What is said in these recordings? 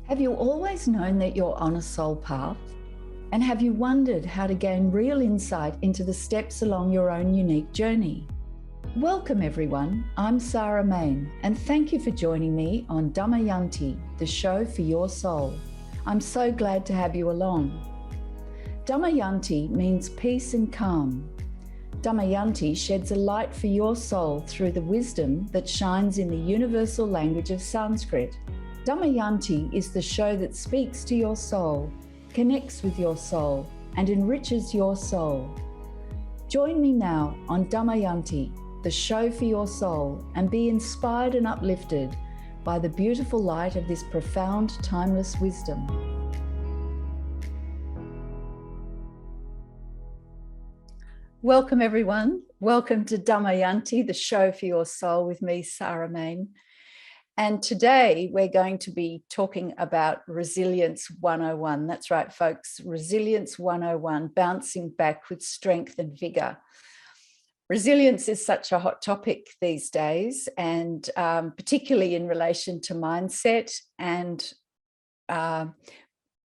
Have you always known that you're on a soul path? And have you wondered how to gain real insight into the steps along your own unique journey? Welcome everyone, I'm Sarah Main, and thank you for joining me on Damayanti, the show for your soul. I'm so glad to have you along. Damayanti means peace and calm. Damayanti sheds a light for your soul through the wisdom that shines in the universal language of Sanskrit. Damayanti is the show that speaks to your soul, connects with your soul, and enriches your soul. Join me now on Damayanti, the show for your soul, and be inspired and uplifted by the beautiful light of this profound, timeless wisdom. Welcome everyone. Welcome to Damayanti, the show for your soul with me, Sarah Main. And today we're going to be talking about Resilience 101. That's right, folks, Resilience 101, bouncing back with strength and vigor. Resilience is such a hot topic these days, and particularly in relation to mindset. And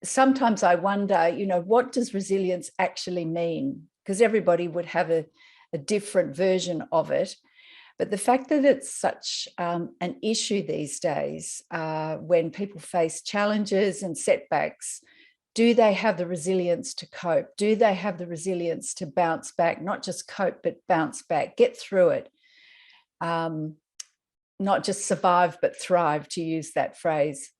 sometimes I wonder, what does resilience actually mean? Because everybody would have a different version of it. But the fact that it's such an issue these days, when people face challenges and setbacks, do they have the resilience to cope? Do they have the resilience to bounce back, not just cope, but bounce back, get through it? Not just survive, but thrive, to use that phrase.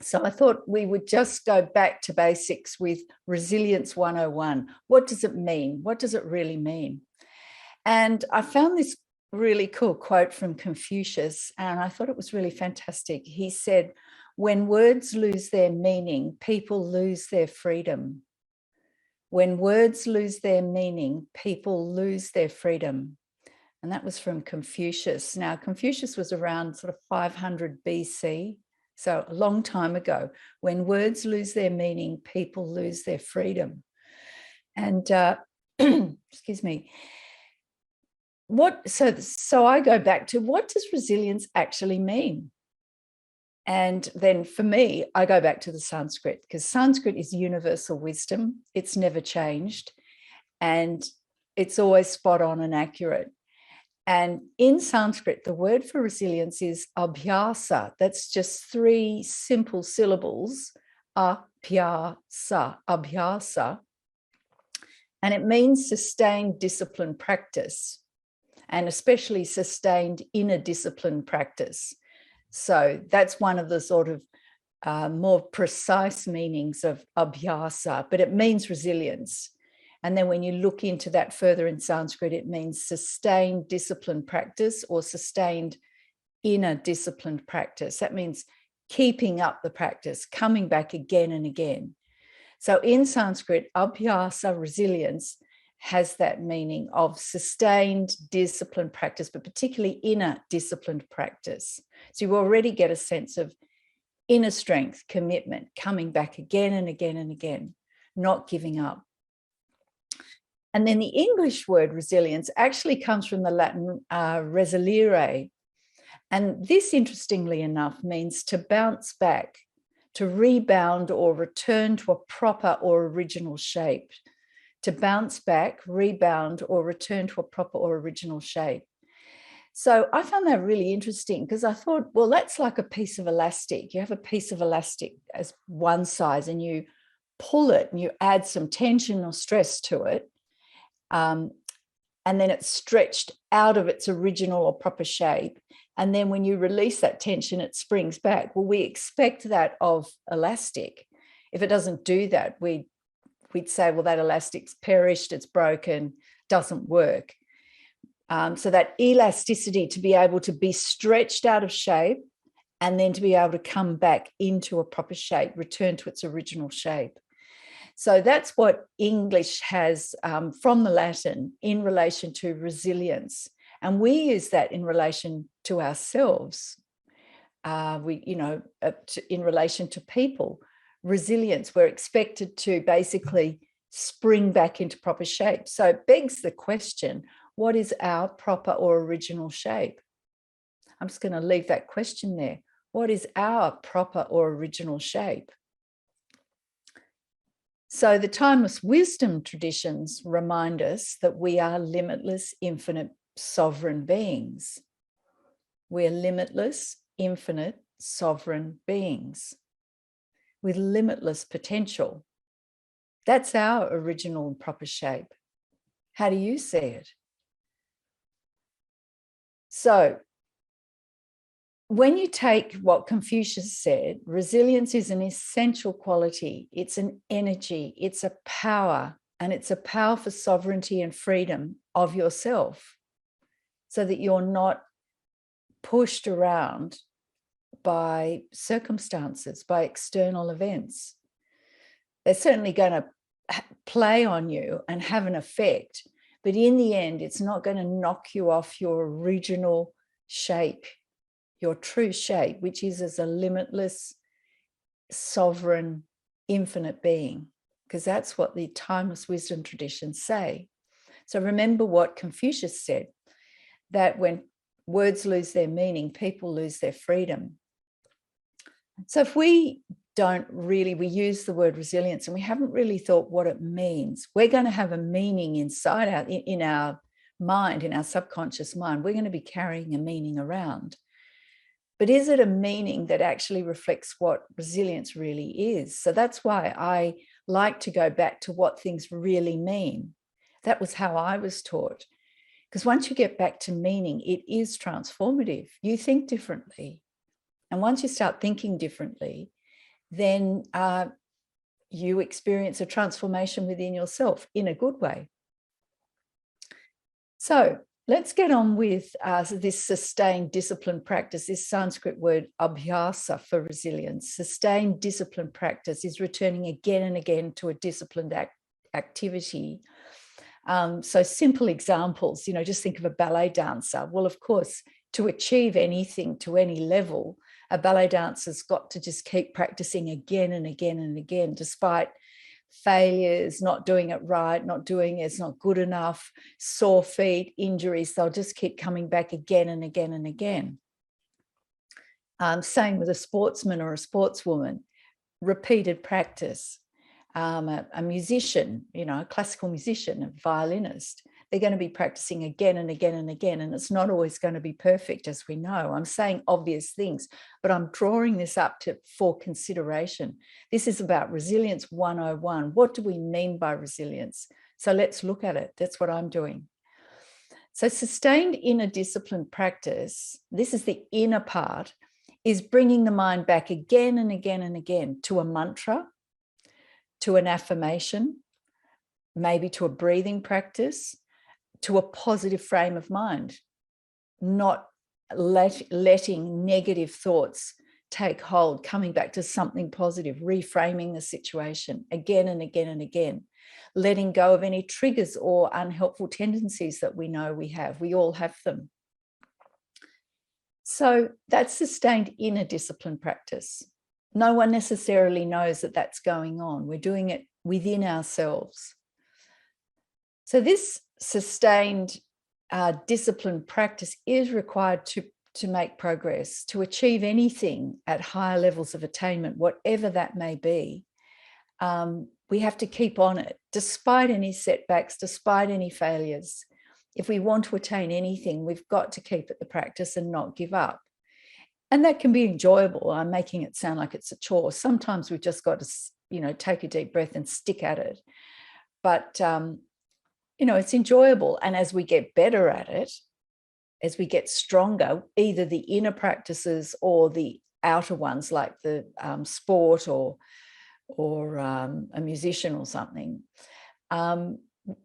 So I thought we would just go back to basics with Resilience 101. What does it mean? What does it really mean? And I found this really cool quote from Confucius, and I thought it was really fantastic. He said, "When words lose their meaning, people lose their freedom. When words lose their meaning, people lose their freedom." And that was from Confucius. Now, Confucius was around sort of 500 BC, so a long time ago. When words lose their meaning, people lose their freedom. And excuse me. So I go back to, what does resilience actually mean? And then for me, I go back to the Sanskrit, because Sanskrit is universal wisdom. It's never changed, and it's always spot on and accurate. And in Sanskrit, the word for resilience is Abhyāsa. That's just 3 simple syllables, Abhyāsa, Abhyāsa. And it means sustained discipline practice, and especially sustained inner discipline practice. So that's one of the sort of more precise meanings of Abhyāsa, but it means resilience. And then when you look into that further in Sanskrit, it means sustained discipline practice or sustained inner discipline practice. That means keeping up the practice, coming back again and again. So in Sanskrit, Abhyāsa, resilience, has that meaning of sustained disciplined practice, but particularly inner disciplined practice. So you already get a sense of inner strength, commitment, coming back again and again and again, not giving up. And then the English word resilience actually comes from the Latin resilire. And this, interestingly enough, means to bounce back, to rebound or return to a proper or original shape. To bounce back, rebound, or return to a proper or original shape. So I found that really interesting, because I thought, well, that's like a piece of elastic. You have a piece of elastic as one size, and you pull it and you add some tension or stress to it. And then it's stretched out of its original or proper shape. And then when you release that tension, it springs back. Well, we expect that of elastic. If it doesn't do that, we'd say, well, that elastic's perished, it's broken, doesn't work. So that elasticity, to be able to be stretched out of shape and then to be able to come back into a proper shape, return to its original shape. So that's what English has from the Latin in relation to resilience. And we use that in relation to ourselves. In relation to people. Resilience, we're expected to basically spring back into proper shape. So it begs the question, what is our proper or original shape? I'm just going to leave that question there. What is our proper or original shape? So the timeless wisdom traditions remind us that we are limitless, infinite, sovereign beings. We're limitless, infinite, sovereign beings with limitless potential. That's our original and proper shape. How do you see it? So when you take what Confucius said, resilience is an essential quality. It's an energy, it's a power, and it's a power for sovereignty and freedom of yourself so that you're not pushed around by circumstances, by external events. They're certainly going to play on you and have an effect, but in the end, it's not going to knock you off your original shape, your true shape, which is as a limitless, sovereign, infinite being, because that's what the timeless wisdom traditions say. So remember what Confucius said, that when words lose their meaning, people lose their freedom. So if we use the word resilience and we haven't really thought what it means, we're going to have a meaning inside out in our mind, in our subconscious mind. We're going to be carrying a meaning around. But is it a meaning that actually reflects what resilience really is? So that's why I like to go back to what things really mean. That was how I was taught. Because once you get back to meaning, it is transformative. You think differently. And once you start thinking differently, then you experience a transformation within yourself in a good way. So let's get on with this sustained discipline practice, this Sanskrit word Abhyāsa for resilience. Sustained discipline practice is returning again and again to a disciplined activity. So simple examples, just think of a ballet dancer. Well, of course, to achieve anything to any level, a ballet dancer's got to just keep practicing again and again and again, despite failures, not doing it right, it's not good enough, sore feet, injuries. They'll just keep coming back again and again and again. Same with a sportsman or a sportswoman, repeated practice. A musician, a classical musician, a violinist, they're going to be practicing again and again and again, and it's not always going to be perfect, as we know. I'm saying obvious things, but I'm drawing this up for consideration. This is about resilience 101. What do we mean by resilience? So let's look at it. That's what I'm doing. So sustained inner discipline practice, this is the inner part, is bringing the mind back again and again and again to a mantra, to an affirmation, maybe to a breathing practice, to a positive frame of mind, not letting negative thoughts take hold, coming back to something positive, reframing the situation again and again and again, letting go of any triggers or unhelpful tendencies that we know we have. We all have them. So that's sustained inner discipline practice. No one necessarily knows that that's going on. We're doing it within ourselves. So this sustained discipline practice is required to make progress, to achieve anything at higher levels of attainment, whatever that may be. We have to keep on it, despite any setbacks, despite any failures. If we want to attain anything, we've got to keep at the practice and not give up. And that can be enjoyable. I'm making it sound like it's a chore. Sometimes we've just got to, take a deep breath and stick at it. But, it's enjoyable. And as we get better at it, as we get stronger, either the inner practices or the outer ones, like the sport or a musician or something,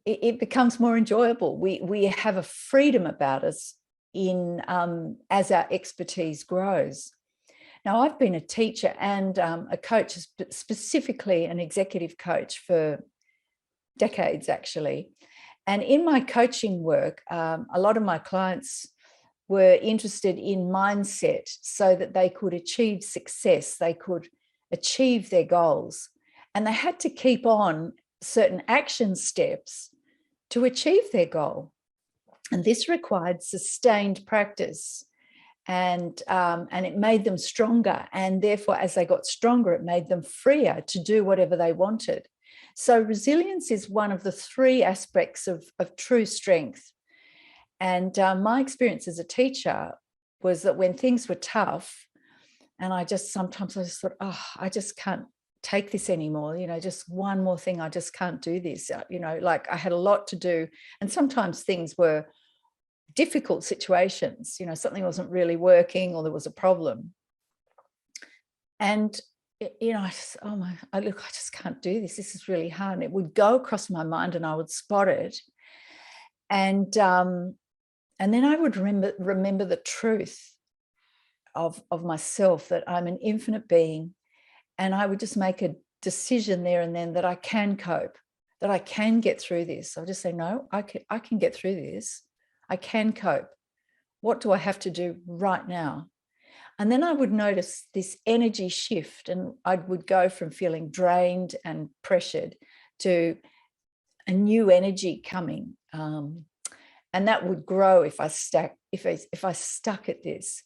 it becomes more enjoyable. We have a freedom about us as our expertise grows. Now, I've been a teacher and a coach, specifically an executive coach, for decades, actually. And in my coaching work, a lot of my clients were interested in mindset so that they could achieve success, they could achieve their goals. And they had to keep on certain action steps to achieve their goal. And this required sustained practice, and it made them stronger. And therefore, as they got stronger, it made them freer to do whatever they wanted. So resilience is one of the three aspects of true strength. And my experience as a teacher was that when things were tough, and sometimes I just thought, oh, I just can't take this anymore, just one more thing, I just can't do this, like I had a lot to do. And sometimes things were difficult situations, something wasn't really working or there was a problem. And, I just, I just can't do this. This is really hard. And it would go across my mind and I would spot it. And then I would remember the truth of myself, that I'm an infinite being. And I would just make a decision there and then that I can cope, that I can get through this. I'll just say, no, I can get through this. I can cope. What do I have to do right now? And then I would notice this energy shift, and I would go from feeling drained and pressured to a new energy coming. And that would grow if I stuck at this.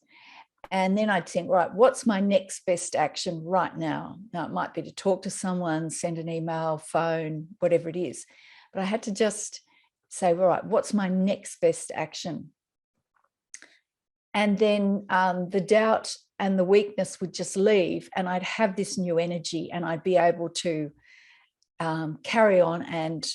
And then I'd think, right, what's my next best action right now? Now, it might be to talk to someone, send an email, phone, whatever it is. But I had to just say, all right, what's my next best action? And then the doubt and the weakness would just leave, and I'd have this new energy, and I'd be able to carry on and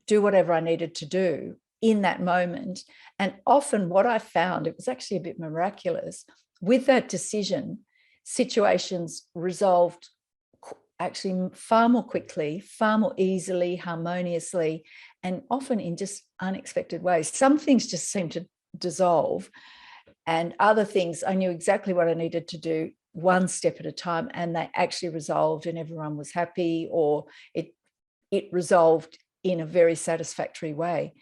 do whatever I needed to do in that moment. And often what I found, it was actually a bit miraculous, with that decision, situations resolved actually far more quickly, far more easily, harmoniously, and often in just unexpected ways. Some things just seemed to dissolve, and other things I knew exactly what I needed to do, one step at a time, and they actually resolved and everyone was happy, or it resolved in a very satisfactory way.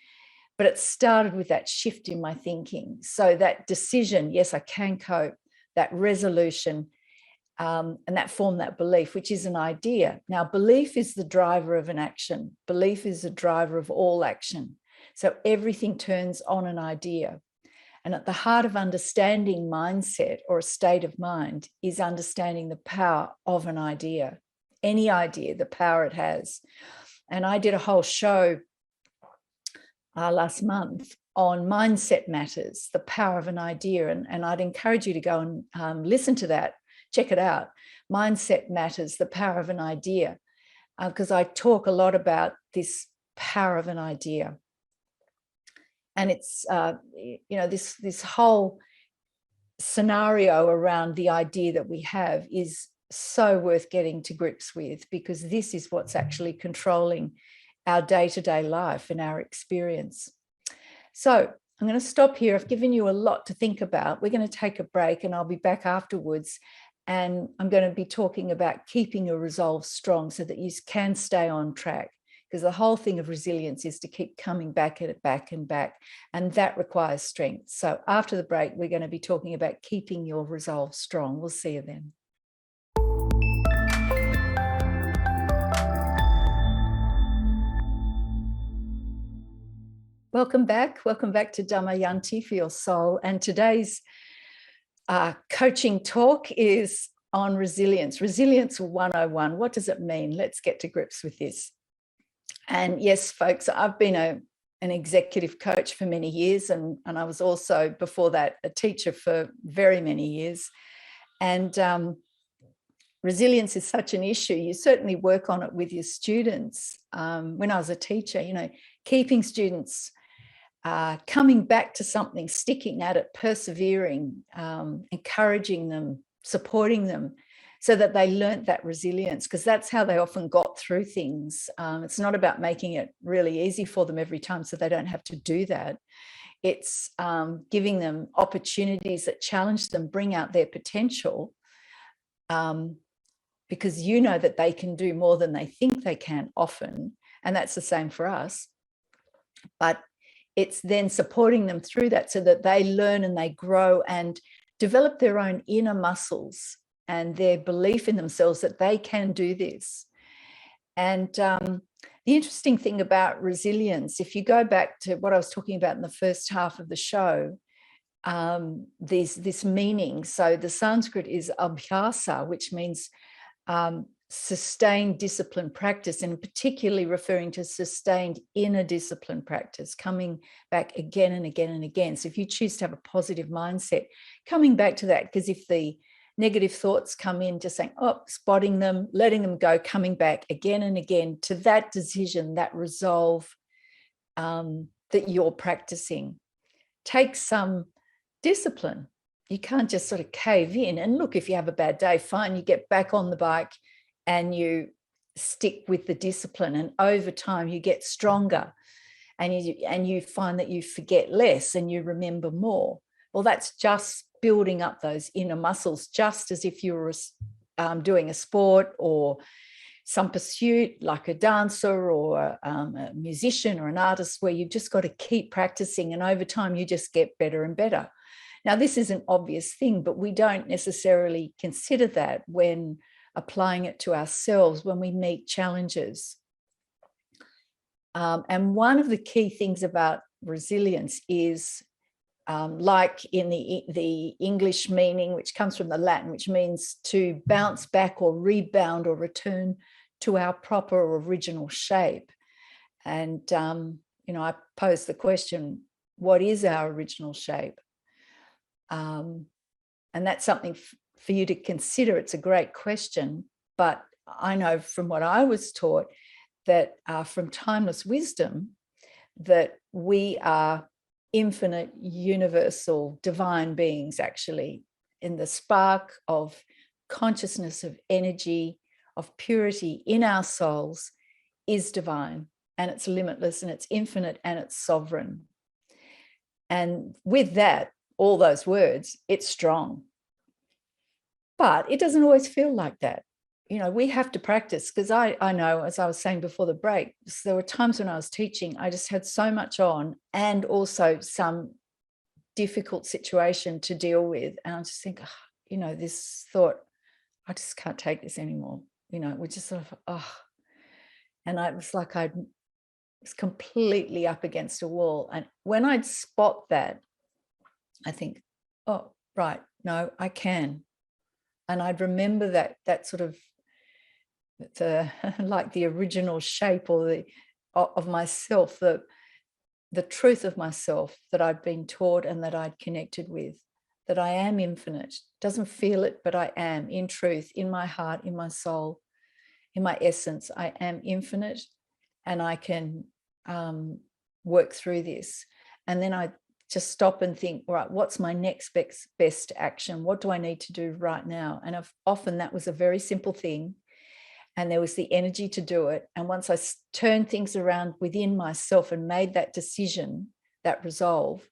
But it started with that shift in my thinking. So that decision, yes, I can cope, that resolution, and that formed that belief, which is an idea. Now, belief is the driver of an action. Belief is the driver of all action. So everything turns on an idea. And at the heart of understanding mindset, or a state of mind, is understanding the power of an idea. Any idea, the power it has. And I did a whole show last month on mindset matters, the power of an idea. And I'd encourage you to go and listen to that, check it out. Mindset matters, the power of an idea, because I talk a lot about this power of an idea. And it's, this whole scenario around the idea that we have is so worth getting to grips with, because this is what's actually controlling our day-to-day life and our experience. So I'm going to stop here. I've given you a lot to think about. We're going to take a break, and I'll be back afterwards. And I'm going to be talking about keeping your resolve strong so that you can stay on track, because the whole thing of resilience is to keep coming back at it, back and back. And that requires strength. So after the break, we're going to be talking about keeping your resolve strong. We'll see you then. Welcome back. Welcome back to Damayanti for your soul. And today's coaching talk is on resilience. Resilience 101. What does it mean? Let's get to grips with this. And yes, folks, I've been an executive coach for many years, and I was also, before that, a teacher for very many years. And resilience is such an issue. You certainly work on it with your students. When I was a teacher, keeping students coming back to something, sticking at it, persevering, encouraging them, supporting them, so that they learnt that resilience, because that's how they often got through things. It's not about making it really easy for them every time so they don't have to do that. It's giving them opportunities that challenge them, bring out their potential, because you know that they can do more than they think they can often, and that's the same for us. But it's then supporting them through that so that they learn and they grow and develop their own inner muscles and their belief in themselves that they can do this. And The interesting thing about resilience, if you go back to what I was talking about in the first half of the show, this meaning. So the Sanskrit is Abhyāsa, which means sustained discipline practice, and particularly referring to sustained inner discipline practice, coming back again and again and again. So if you choose to have a positive mindset, coming back to that, because if the negative thoughts come in, just saying, oh, spotting them, letting them go, coming back again and again to that decision, that resolve that you're practicing, takes some discipline. You can't just sort of cave in. And look, if you have a bad day, fine, you get back on the bike and you stick with the discipline, and over time you get stronger, and you find that you forget less and you remember more. Well, that's just building up those inner muscles, just as if you were doing a sport or some pursuit like a dancer or a musician or an artist, where you've just got to keep practicing, and over time you just get better and better. Now, this is an obvious thing, but we don't necessarily consider that when applying it to ourselves when we meet challenges. And one of the key things about resilience is, like in the English meaning, which comes from the Latin, which means to bounce back or rebound or return to our proper original shape. And, I posed the question, what is our original shape? And that's something for you to consider. It's a great question, but I know from what I was taught that from timeless wisdom, that we are infinite, universal, divine beings, actually, in the spark of consciousness, of energy, of purity in our souls is divine, and it's limitless and it's infinite and it's sovereign. And with that, all those words, it's strong. But it doesn't always feel like that. We have to practice, because I know, as I was saying before the break, there were times when I was teaching, I just had so much on, and also some difficult situation to deal with. And I just think, this thought, I just can't take this anymore. We just sort of, and I was like, I was completely up against a wall. And when I'd spot that, I think, oh, right, no, I can. And I'd remember that sort of like the original shape or of myself, the truth of myself that I'd been taught and that I'd connected with, that I am infinite. Doesn't feel it, but I am, in truth, in my heart, in my soul, in my essence. I am infinite, and I can work through this. And then I just stop and think, all right, what's my next best action? What do I need to do right now? And often that was a very simple thing, and there was the energy to do it. And once I turned things around within myself and made that decision, that resolve,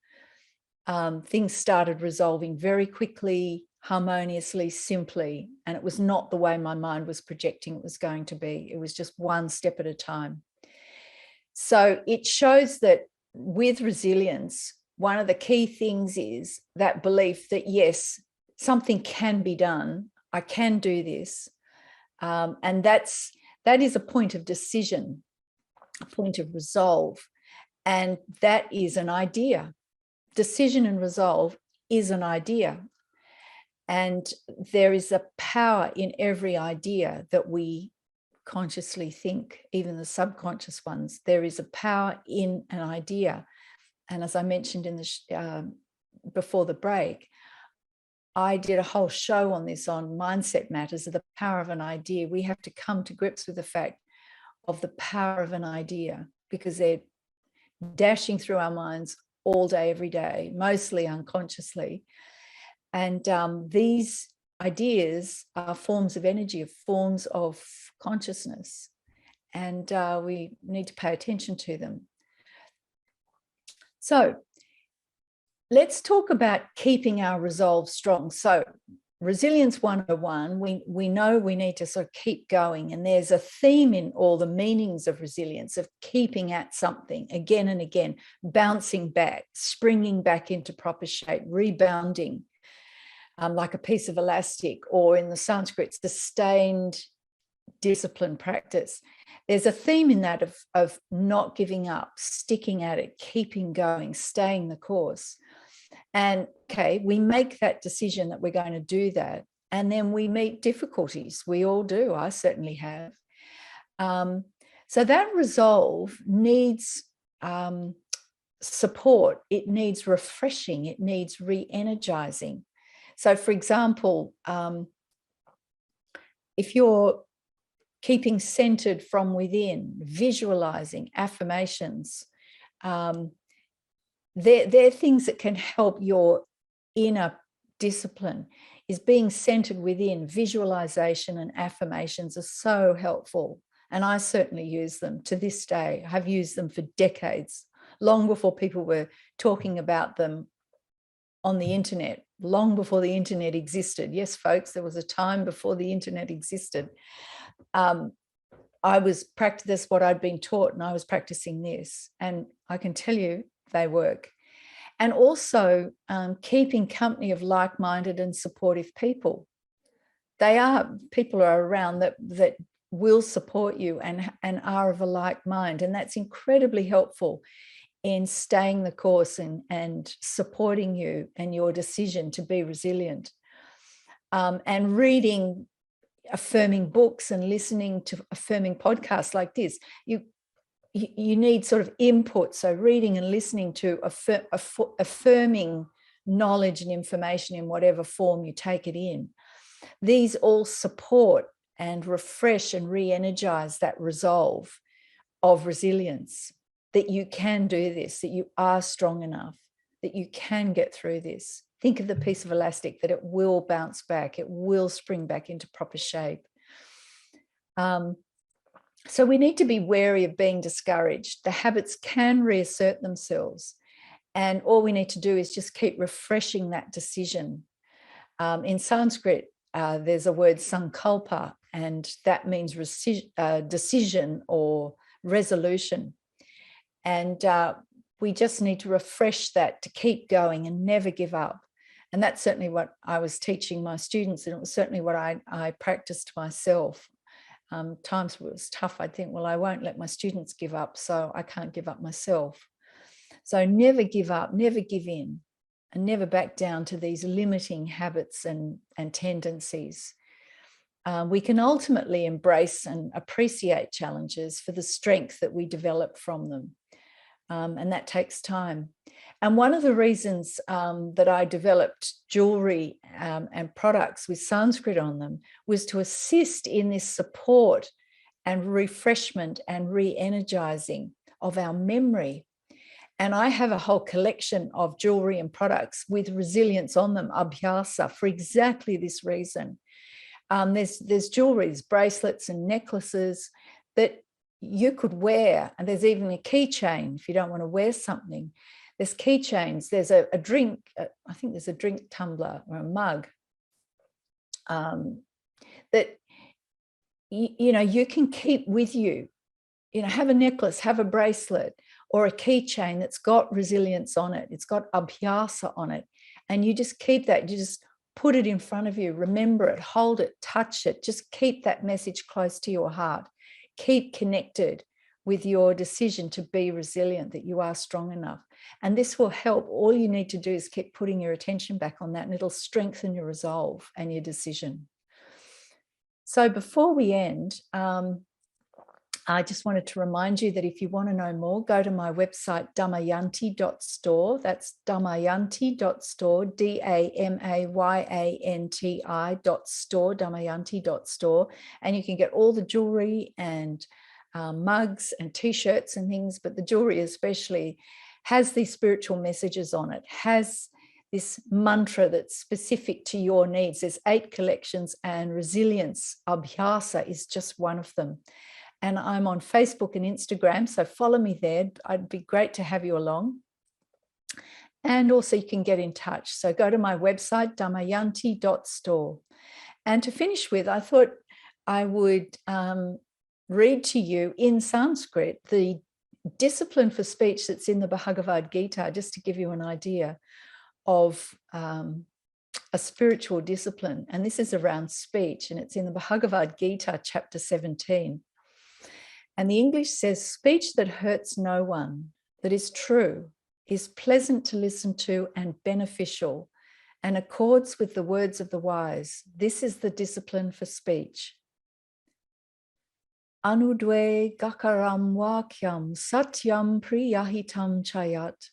things started resolving very quickly, harmoniously, simply. And it was not the way my mind was projecting it was going to be. It was just one step at a time. So it shows that with resilience, one of the key things is that belief that, yes, something can be done. I can do this. And that is a point of decision, a point of resolve. And that is an idea. Decision and resolve is an idea. And there is a power in every idea that we consciously think, even the subconscious ones. There is a power in an idea. And as I mentioned in the before the break, I did a whole show on this, on mindset matters, of the power of an idea. We have to come to grips with the fact of the power of an idea, because they're dashing through our minds all day, every day, mostly unconsciously. And these ideas are forms of energy, forms of consciousness, and we need to pay attention to them. So let's talk about keeping our resolve strong. So Resilience 101, we know we need to sort of keep going, and there's a theme in all the meanings of resilience, of keeping at something again and again, bouncing back, springing back into proper shape, rebounding like a piece of elastic, or in the Sanskrit, sustained discipline practice. There's a theme in that of not giving up, sticking at it, keeping going, staying the course. And okay, we make that decision that we're going to do that, and then we meet difficulties. We all do. I certainly have. So that resolve needs support. It needs refreshing. It needs re-energizing. So, for example, if you're keeping centered from within, visualizing, affirmations, they're things that can help your inner discipline. Is being centered within. Visualization and affirmations are so helpful. And I certainly use them to this day. I've used them for decades, long before people were talking about them on the internet, long before the internet existed. Yes, folks, there was a time before the internet existed. I was practicing what I'd been taught, and I was practicing this. And I can tell you they work. And also keeping company of like-minded and supportive people. People are around that will support you and are of a like mind. And that's incredibly helpful in staying the course and supporting you and your decision to be resilient. And reading affirming books and listening to affirming podcasts like this, you need sort of input. So reading and listening to affirming knowledge and information in whatever form you take it in. These all support and refresh and re-energize that resolve of resilience, that you can do this, that you are strong enough, that you can get through this. Think of the piece of elastic, that it will bounce back, it will spring back into proper shape. So we need to be wary of being discouraged. The habits can reassert themselves, and all we need to do is just keep refreshing that decision. In Sanskrit, there's a word sankalpa, and that means decision or resolution. And we just need to refresh that to keep going and never give up. And that's certainly what I was teaching my students, and it was certainly what I practiced myself. Times it was tough. I'd think, well, I won't let my students give up, so I can't give up myself. So never give up, never give in, and never back down to these limiting habits and tendencies. We can ultimately embrace and appreciate challenges for the strength that we develop from them. And that takes time. And one of the reasons that I developed jewelry and products with Sanskrit on them was to assist in this support and refreshment and re-energizing of our memory. And I have a whole collection of jewelry and products with resilience on them, Abhyāsa, for exactly this reason. There's jewelry, there's bracelets and necklaces that you could wear, and there's even a keychain if you don't want to wear something. There's keychains, there's a drink, I think there's a drink tumbler or a mug that you can keep with you. Have a necklace, have a bracelet or a keychain that's got resilience on it. It's got Abhyāsa on it, and you just keep that. You just put it in front of you, remember it, hold it, touch it. Just keep that message close to your heart. Keep connected with your decision to be resilient, that you are strong enough. And this will help. All you need to do is keep putting your attention back on that, and it'll strengthen your resolve and your decision. So before we end, I just wanted to remind you that if you want to know more, go to my website, damayanti.store. That's damayanti.store, DAMAYANTI.store, damayanti.store. And you can get all the jewelry and mugs and t-shirts and things, but the jewelry especially has these spiritual messages on it, has this mantra that's specific to your needs. There's 8 collections, and resilience, Abhyāsa, is just one of them. And I'm on Facebook and Instagram, so follow me there. I'd be great to have you along. And also you can get in touch. So go to my website, damayanti.store. And to finish with, I thought I would read to you in Sanskrit the discipline for speech that's in the Bhagavad Gita, just to give you an idea of a spiritual discipline, and this is around speech, and it's in the Bhagavad Gita, chapter 17. And the English says, speech that hurts no one, that is true, is pleasant to listen to and beneficial, and accords with the words of the wise. This is the discipline for speech. Anudve gakaram vakyam satyam priyahitam chayat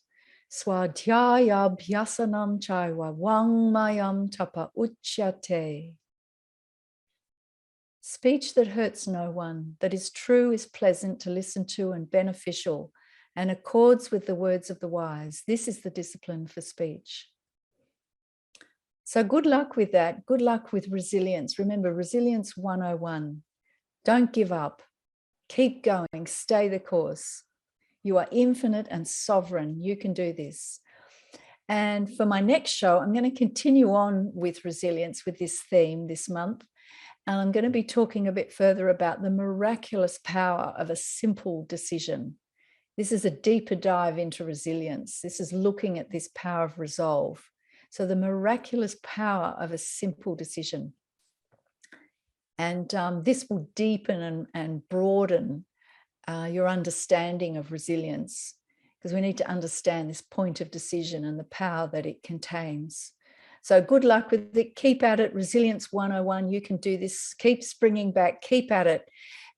swadhyaya abhyasanam chaiva vangmayam tapa uchyate. Speech that hurts no one, that is true, is pleasant to listen to and beneficial, and accords with the words of the wise. This is the discipline for speech. So good luck with that. Good luck with resilience. Remember, resilience 101. Don't give up. Keep going. Stay the course. You are infinite and sovereign. You can do this. And for my next show, I'm going to continue on with resilience with this theme this month. And I'm going to be talking a bit further about the miraculous power of a simple decision. This is a deeper dive into resilience. This is looking at this power of resolve. So the miraculous power of a simple decision. And this will deepen and broaden your understanding of resilience, because we need to understand this point of decision and the power that it contains. So good luck with it. Keep at it. Resilience 101. You can do this. Keep springing back. Keep at it.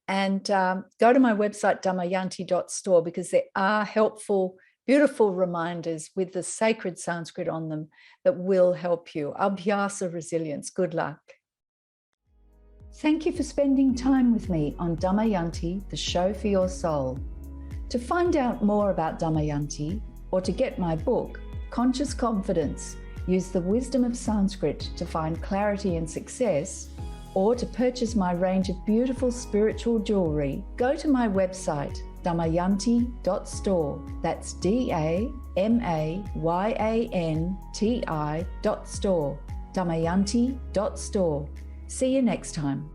And go to my website, damayanti.store, because there are helpful, beautiful reminders with the sacred Sanskrit on them that will help you. Abhyāsa resilience. Good luck. Thank you for spending time with me on Damayanti, the show for your soul. To find out more about Damayanti, or to get my book, Conscious Confidence, Use the Wisdom of Sanskrit to Find Clarity and Success, or to purchase my range of beautiful spiritual jewelry, go to my website, damayanti.store. That's DAMAYANTI.store. Damayanti.store. See you next time.